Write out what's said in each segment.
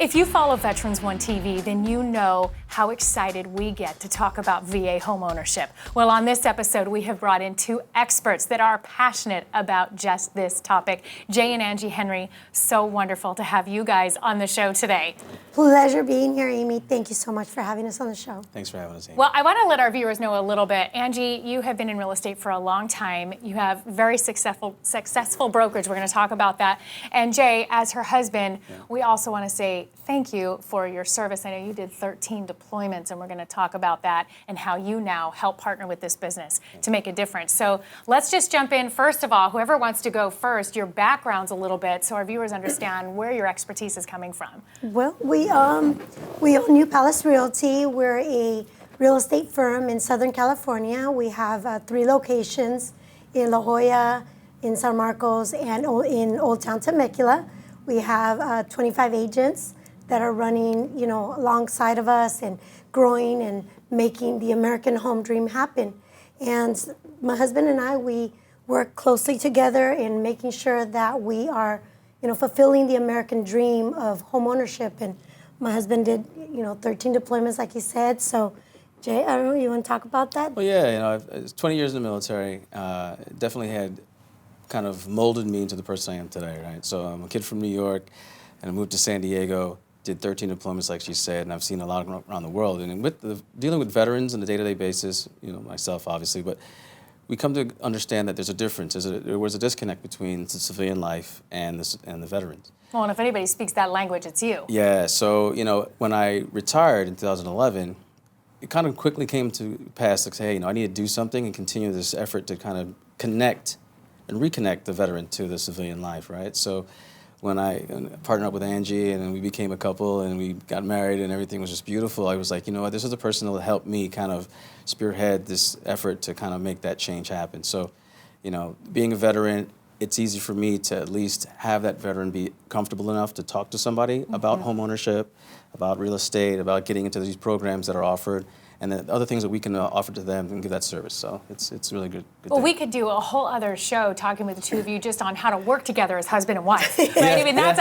If you follow Veterans One TV, then you know how excited we get to talk about VA homeownership. Well, on this episode, we have brought in two experts that are passionate about just this topic. Jay and Angie Henry, so wonderful to have you guys on the show today. Pleasure being here, Amy. Thank you so much for having us on the show. Thanks for having us, Amy. Well, I want to let our viewers know a little bit. Angie, you have been in real estate for a long time. You have very successful brokerage. We're going to talk about that. And Jay, as her husband, we also want to say thank you for your service. I know you did 13 deployments, and we're going to talk about that and how you now help partner with this business to make a difference. So let's just jump in. First of all, whoever wants to go first, your backgrounds a little bit so our viewers understand where your expertise is coming from. Well, we own New Palace Realty. We're a real estate firm in Southern California. We have 3 locations in La Jolla, in San Marcos, and in Old Town Temecula. We have 25 agents that are running, alongside of us and growing and making the American home dream happen. And my husband and I, we work closely together in making sure that we are, fulfilling the American dream of home ownership. And my husband did, 13 deployments, like he said. So, Jay, I don't know, you want to talk about that? Well, yeah, it's 20 years in the military. Definitely had kind of molded me into the person I am today, right? So I'm a kid from New York, and I moved to San Diego, did 13 deployments, like she said, and I've seen a lot around the world. And dealing with veterans on a day-to-day basis, myself, obviously, but we come to understand that there's a difference. There was a disconnect between the civilian life and the veterans. Well, and if anybody speaks that language, it's you. Yeah, so, when I retired in 2011, it kind of quickly came to pass to say, hey, I need to do something and continue this effort to kind of connect and reconnect the veteran to the civilian life, right? So when I partnered up with Angie and we became a couple and we got married and everything was just beautiful, I was like, this is a person that will help me kind of spearhead this effort to kind of make that change happen. So, being a veteran, it's easy for me to at least have that veteran be comfortable enough to talk to somebody about home ownership, about real estate, about getting into these programs that are offered, and the other things that we can offer to them and give that service. So it's really good. Well, we could do a whole other show talking with the two of you just on how to work together as husband and wife. Right? I mean, that's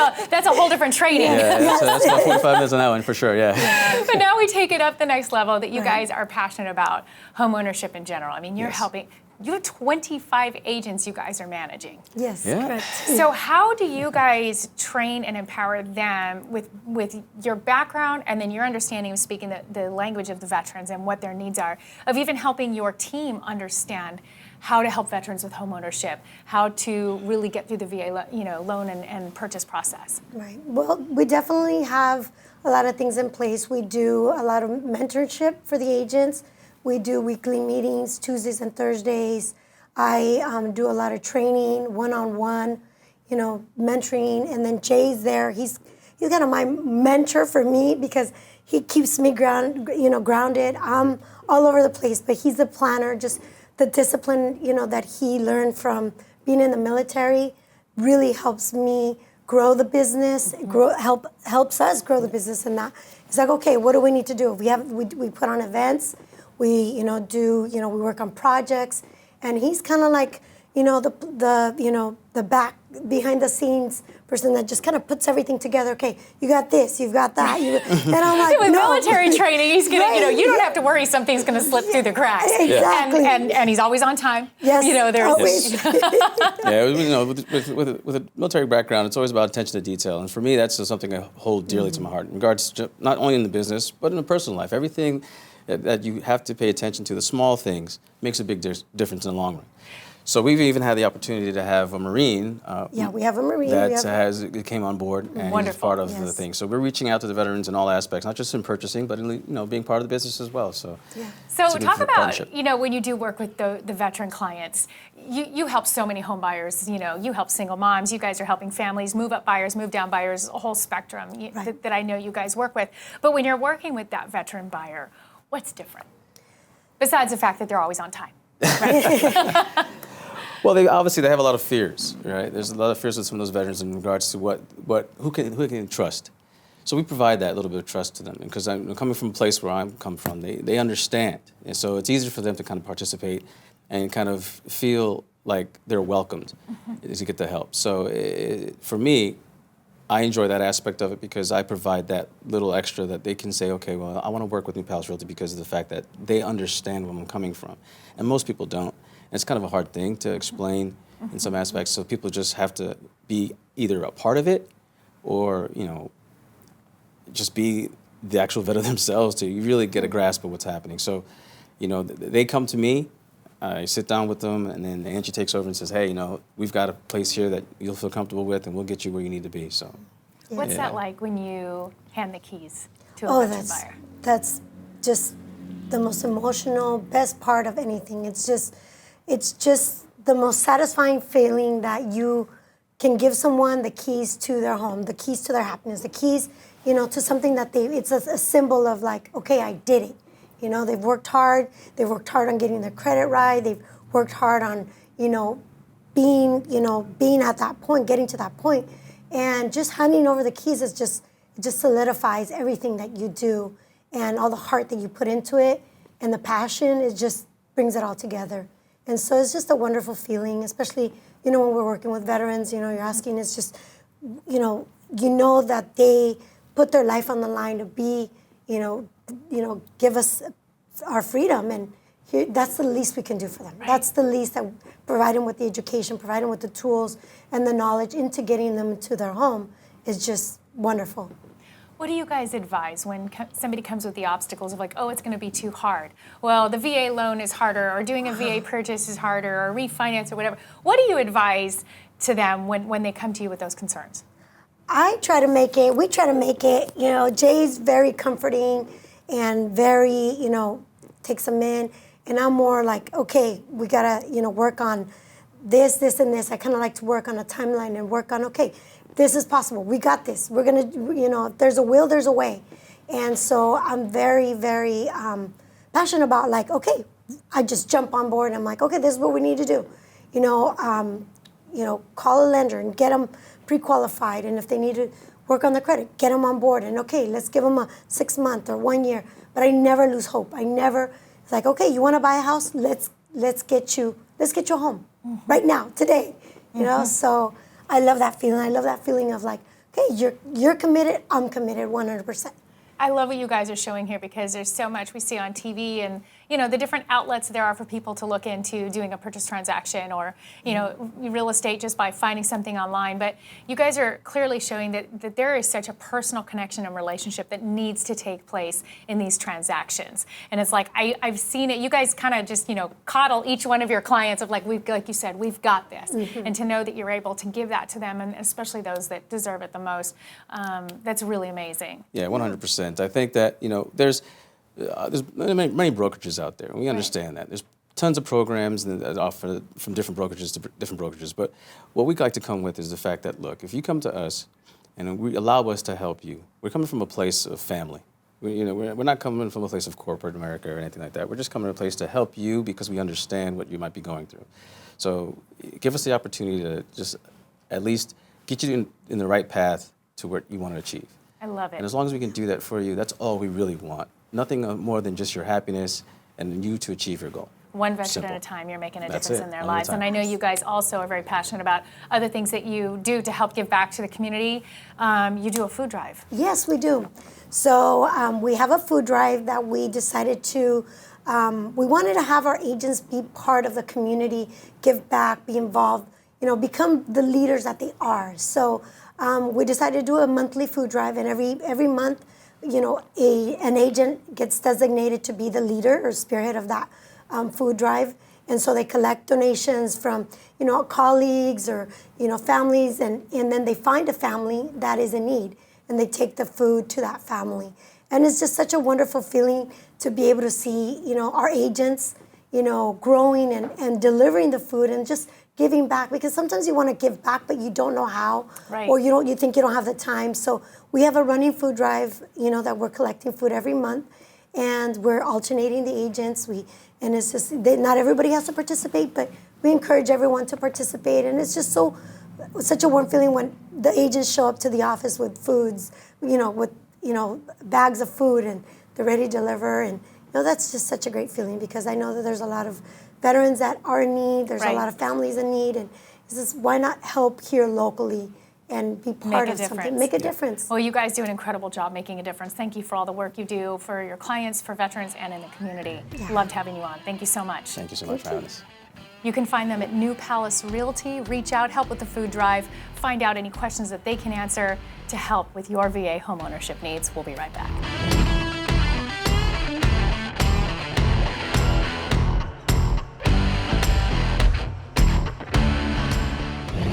a whole different training. Yeah, that's about 45 minutes on that one for sure, yeah. But now we take it up the next level that you guys are passionate about home ownership in general. I mean, you're helping. You have 25 agents you guys are managing. Yes, yeah. correct. So how do you guys train and empower them with your background and then your understanding of speaking the language of the veterans and what their needs are, of even helping your team understand how to help veterans with home ownership, how to really get through the VA loan and purchase process? Right. Well, we definitely have a lot of things in place. We do a lot of mentorship for the agents. We do weekly meetings, Tuesdays and Thursdays. I do a lot of training, one-on-one, mentoring. And then Jay's there. He's kind of my mentor for me because he keeps me grounded. I'm all over the place, but he's the planner. Just the discipline, that he learned from being in the military really helps me grow the business, helps us grow the business. And that it's like, okay, what do we need to do? We put on events. We, we work on projects, and he's kind of like, the back behind the scenes person that just kind of puts everything together. Okay, you got this, you've got that. And I'm like, with no. military training, he's gonna, you don't have to worry something's gonna slip through the cracks. Exactly. And he's always on time. Yes. There's Yeah, with a military background, it's always about attention to detail, and for me, that's something I hold dearly to my heart in regards to not only in the business but in the personal life. Everything that you have to pay attention to, the small things, makes a big difference in the long run. So we've even had the opportunity to have a Marine. We have a Marine. That came on board and he's part of the thing. So we're reaching out to the veterans in all aspects, not just in purchasing, but in being part of the business as well. So talk about when you do work with the veteran clients, you help so many home buyers. You help single moms. You guys are helping families, move up buyers, move down buyers, a whole spectrum that I know you guys work with. But when you're working with that veteran buyer, what's different? Besides the fact that they're always on time. Right? Well, they have a lot of fears, right? There's a lot of fears with some of those veterans in regards to who can trust. So we provide that little bit of trust to them, because I'm coming from a place where I'm come from. They understand, and so it's easier for them to kind of participate and kind of feel like they're welcomed to get the help. So for me, I enjoy that aspect of it because I provide that little extra that they can say, okay, well, I want to work with New Palace Realty because of the fact that they understand where I'm coming from. And most people don't. And it's kind of a hard thing to explain in some aspects, so people just have to be either a part of it or, just be the actual vet of themselves to really get a grasp of what's happening. So, they come to me, I sit down with them, and then Angie takes over and says, hey, we've got a place here that you'll feel comfortable with, and we'll get you where you need to be. So, What's that like when you hand the keys to a veteran buyer? That's just the most emotional, best part of anything. It's just the most satisfying feeling that you can give someone the keys to their home, the keys to their happiness, the keys, to something that it's a symbol of like, okay, I did it. They've worked hard on getting their credit right. They've worked hard on, being at that point, getting to that point. And just handing over the keys it just solidifies everything that you do and all the heart that you put into it and the passion. It just brings it all together. And so it's just a wonderful feeling, especially, when we're working with veterans, you're asking, it's just, that they put their life on the line to be, give us our freedom. And that's the least we can do for them. Right. That's the least that provide them with the education, provide them with the tools and the knowledge into getting them into their home is just wonderful. What do you guys advise when somebody comes with the obstacles of like, oh, it's going to be too hard? Well, the VA loan is harder, or doing a VA purchase is harder, or refinance or whatever. What do you advise to them when they come to you with those concerns? We try to make it, Jay's very comforting and very, takes them in. And I'm more like, okay, we got to, work on this, and this. I kind of like to work on a timeline and work on, okay, this is possible. We got this. We're going to, if there's a will, there's a way. And so I'm very, very passionate about like, okay, I just jump on board and I'm like, okay, this is what we need to do. Call a lender and get them pre-qualified. And if they need to work on the credit, get them on board. And okay, let's give them a 6 month or 1 year. But I never lose hope. It's like, okay, you want to buy a house? Let's get you a home right now, today. So I love that feeling. I love that feeling of like, okay, you're committed, I'm committed 100%. I love what you guys are showing here because there's so much we see on TV and, the different outlets there are for people to look into doing a purchase transaction or, real estate just by finding something online. But you guys are clearly showing that there is such a personal connection and relationship that needs to take place in these transactions. And it's like, I've seen it. You guys kind of just, coddle each one of your clients of like you said, we've got this. Mm-hmm. And to know that you're able to give that to them, and especially those that deserve it the most, that's really amazing. Yeah, 100%. I think that, there's many brokerages out there, and we understand that. There's tons of programs that offer from different brokerages to different brokerages, but what we like to come with is the fact that, look, if you come to us and we allow us to help you, we're coming from a place of family. We're not coming from a place of corporate America or anything like that. We're just coming to a place to help you because we understand what you might be going through. So give us the opportunity to just at least get you in the right path to what you want to achieve. I love it. And as long as we can do that for you, that's all we really want. Nothing more than just your happiness and you to achieve your goal. One veteran Simple. at a time, you're making a That's difference it. in their All lives. the time. And I know you guys also are very passionate about other things that you do to help give back to the community. You do a food drive. Yes, we do. So we have a food drive that we decided to, we wanted to have our agents be part of the community, give back, be involved, become the leaders that they are. So we decided to do a monthly food drive, and every month, an agent gets designated to be the leader or spearhead of that food drive. And so they collect donations from, colleagues or, families, and then they find a family that is in need, and they take the food to that family. And it's just such a wonderful feeling to be able to see, our agents, growing and delivering the food and just giving back, because sometimes you want to give back, but you don't know how, right. Or you think you don't have the time. So we have a running food drive, that we're collecting food every month, and we're alternating the agents. And it's just not everybody has to participate, but we encourage everyone to participate. And it's just such a warm feeling when the agents show up to the office with foods, with bags of food, and they're ready to deliver. And that's just such a great feeling, because I know that there's a lot of veterans that are in need. There's right. a lot of families in need, and it's just, why not help here locally and be part a of something. difference. Make a difference. Well, you guys do an incredible job making a difference. Thank you for all the work you do for your clients, for veterans, and in the community. Loved having you on. Thank you so much. Thank you so much for having us. You can find them at New Palace Realty. Reach out, help with the food drive, find out any questions that they can answer to help with your VA homeownership needs. We'll be right back.